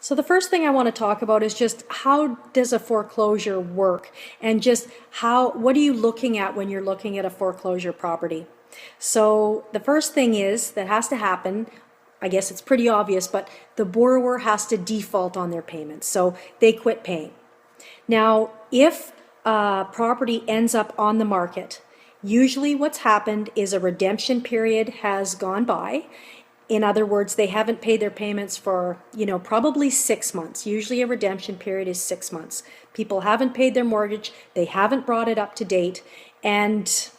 So the first thing I want to talk about is just how does a foreclosure work, and just what are you looking at when you're looking at a foreclosure property. So the first thing is that has to happen, I guess it's pretty obvious, but the borrower has to default on their payments. So they quit paying. Now, if a property ends up on the market, usually what's happened is a redemption period has gone by. In other words, they haven't paid their payments for, probably 6 months. Usually a redemption period is 6 months. People haven't paid their mortgage, they haven't brought it up to date, and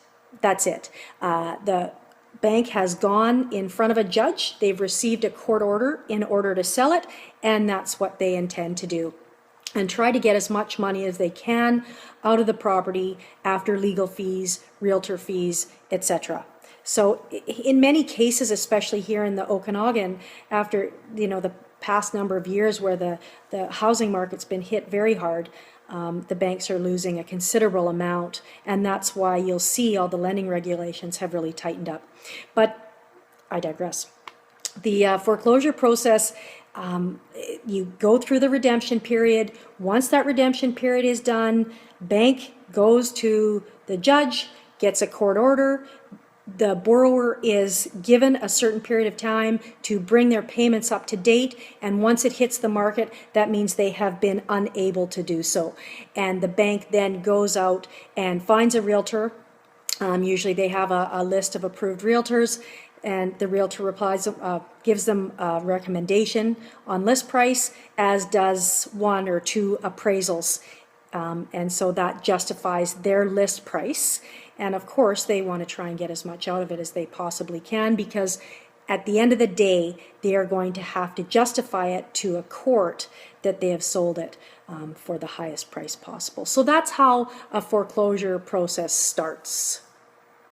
that's it. The bank has gone in front of a judge, they've received a court order in order to sell it, and that's what they intend to do. And try to get as much money as they can out of the property after legal fees, realtor fees, etc. So in many cases, especially here in the Okanagan, after the past number of years where the housing market's been hit very hard, the banks are losing a considerable amount, and that's why you'll see all the lending regulations have really tightened up. But I digress. The foreclosure process, you go through the redemption period. Once that redemption period is done, bank goes to the judge, gets a court order. The borrower is given a certain period of time to bring their payments up to date, and once it hits the market, that means they have been unable to do so. And the bank then goes out and finds a realtor. Usually they have a list of approved realtors, and the realtor gives them a recommendation on list price, as does 1 or 2 appraisals. And so that justifies their list price. And of course, they want to try and get as much out of it as they possibly can, because at the end of the day, they are going to have to justify it to a court that they have sold it for the highest price possible. So that's how a foreclosure process starts.